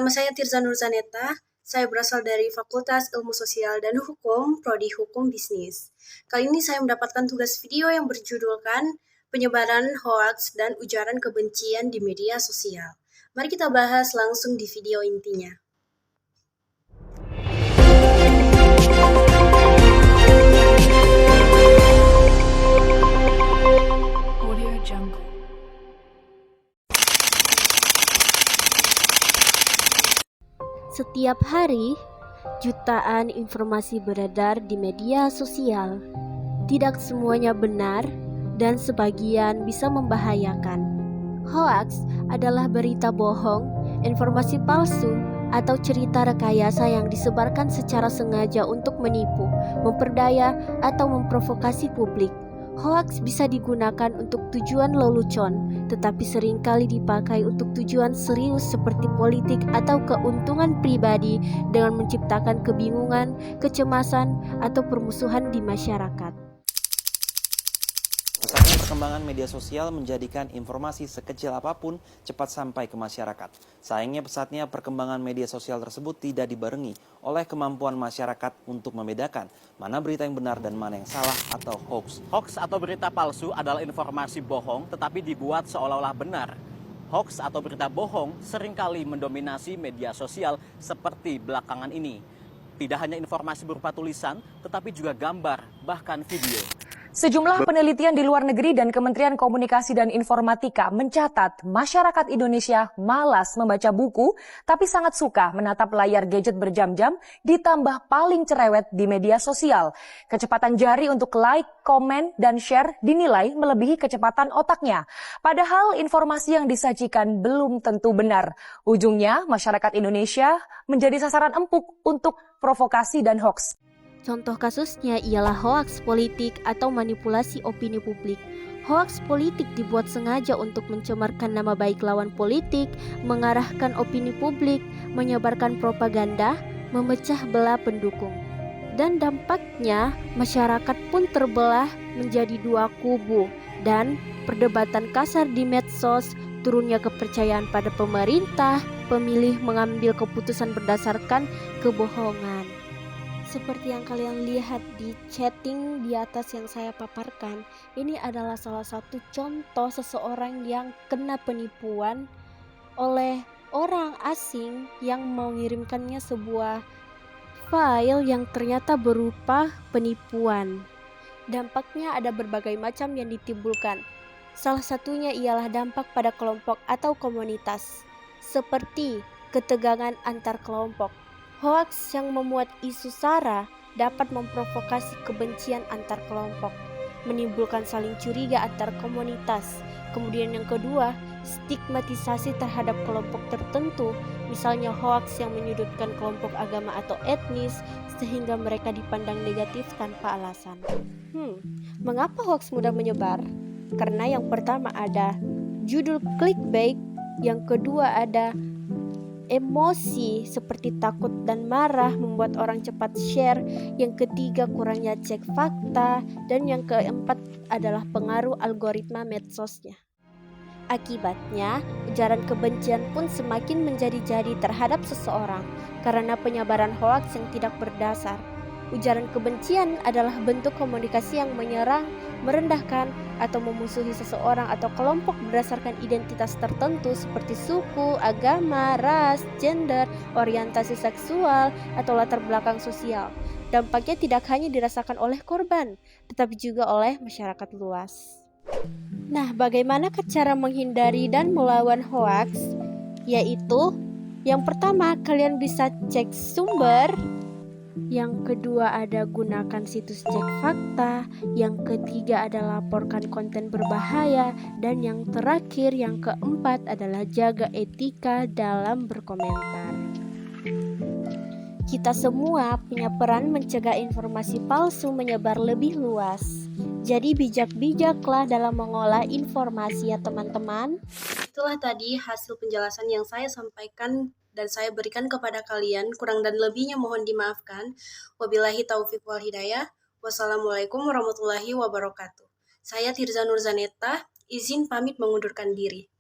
Nama saya Tirza Nurzaneta. Saya berasal dari Fakultas Ilmu Sosial dan Hukum, Prodi Hukum Bisnis. Kali ini saya mendapatkan tugas video yang berjudulkan penyebaran hoaks dan ujaran kebencian di media sosial. Mari kita bahas langsung di video intinya. Setiap hari, jutaan informasi beredar di media sosial. Tidak semuanya benar dan sebagian bisa membahayakan. Hoaks adalah berita bohong, informasi palsu, atau cerita rekayasa yang disebarkan secara sengaja untuk menipu, memperdaya, atau memprovokasi publik. Hoaks bisa digunakan untuk tujuan lelucon, tetapi seringkali dipakai untuk tujuan serius seperti politik atau keuntungan pribadi dengan menciptakan kebingungan, kecemasan, atau permusuhan di masyarakat. Pesatnya perkembangan media sosial menjadikan informasi sekecil apapun cepat sampai ke masyarakat. Sayangnya pesatnya perkembangan media sosial tersebut tidak dibarengi oleh kemampuan masyarakat untuk membedakan mana berita yang benar dan mana yang salah atau hoax. Hoax atau berita palsu adalah informasi bohong tetapi dibuat seolah-olah benar. Hoax atau berita bohong seringkali mendominasi media sosial seperti belakangan ini. Tidak hanya informasi berupa tulisan, tetapi juga gambar, bahkan video. Sejumlah penelitian di luar negeri dan Kementerian Komunikasi dan Informatika mencatat masyarakat Indonesia malas membaca buku, tapi sangat suka menatap layar gadget berjam-jam, ditambah paling cerewet di media sosial. Kecepatan jari untuk like, komen, dan share dinilai melebihi kecepatan otaknya. Padahal informasi yang disajikan belum tentu benar. Ujungnya, masyarakat Indonesia menjadi sasaran empuk untuk provokasi dan hoaks. Contoh kasusnya ialah hoaks politik atau manipulasi opini publik. Hoaks politik dibuat sengaja untuk mencemarkan nama baik lawan politik, mengarahkan opini publik, menyebarkan propaganda, memecah belah pendukung. Dan dampaknya masyarakat pun terbelah menjadi dua kubu dan perdebatan kasar di medsos, turunnya kepercayaan pada pemerintah, pemilih mengambil keputusan berdasarkan kebohongan. Seperti yang kalian lihat di chatting di atas yang saya paparkan, ini adalah salah satu contoh seseorang yang kena penipuan oleh orang asing yang mengirimkannya sebuah file yang ternyata berupa penipuan. Dampaknya ada berbagai macam yang ditimbulkan. Salah satunya ialah dampak pada kelompok atau komunitas, seperti ketegangan antar kelompok. Hoaks yang memuat isu SARA dapat memprovokasi kebencian antar kelompok, menimbulkan saling curiga antar komunitas. Kemudian yang kedua, stigmatisasi terhadap kelompok tertentu, misalnya hoaks yang menyudutkan kelompok agama atau etnis sehingga mereka dipandang negatif tanpa alasan. Mengapa hoaks mudah menyebar? Karena yang pertama ada judul clickbait, yang kedua ada emosi seperti takut dan marah membuat orang cepat share, yang ketiga kurangnya cek fakta, dan yang keempat adalah pengaruh algoritma medsosnya. Akibatnya, ujaran kebencian pun semakin menjadi-jadi terhadap seseorang karena penyebaran hoaks yang tidak berdasar. Ujaran kebencian adalah bentuk komunikasi yang menyerang, merendahkan, atau memusuhi seseorang atau kelompok berdasarkan identitas tertentu seperti suku, agama, ras, gender, orientasi seksual, atau latar belakang sosial. Dampaknya tidak hanya dirasakan oleh korban, tetapi juga oleh masyarakat luas. Nah, bagaimana cara menghindari dan melawan hoaks? Yaitu, yang pertama, kalian bisa cek sumber. Yang kedua ada gunakan situs cek fakta. Yang ketiga adalah laporkan konten berbahaya. Dan yang terakhir, yang keempat adalah jaga etika dalam berkomentar. Kita semua punya peran mencegah informasi palsu menyebar lebih luas. Jadi bijak-bijaklah dalam mengolah informasi ya teman-teman. Itulah tadi hasil penjelasan yang saya sampaikan dan saya berikan kepada kalian. Kurang dan lebihnya mohon dimaafkan. Wabillahi taufiq wal hidayah. Wassalamualaikum warahmatullahi wabarakatuh. Saya Tirza Nurzaneta, izin pamit mengundurkan diri.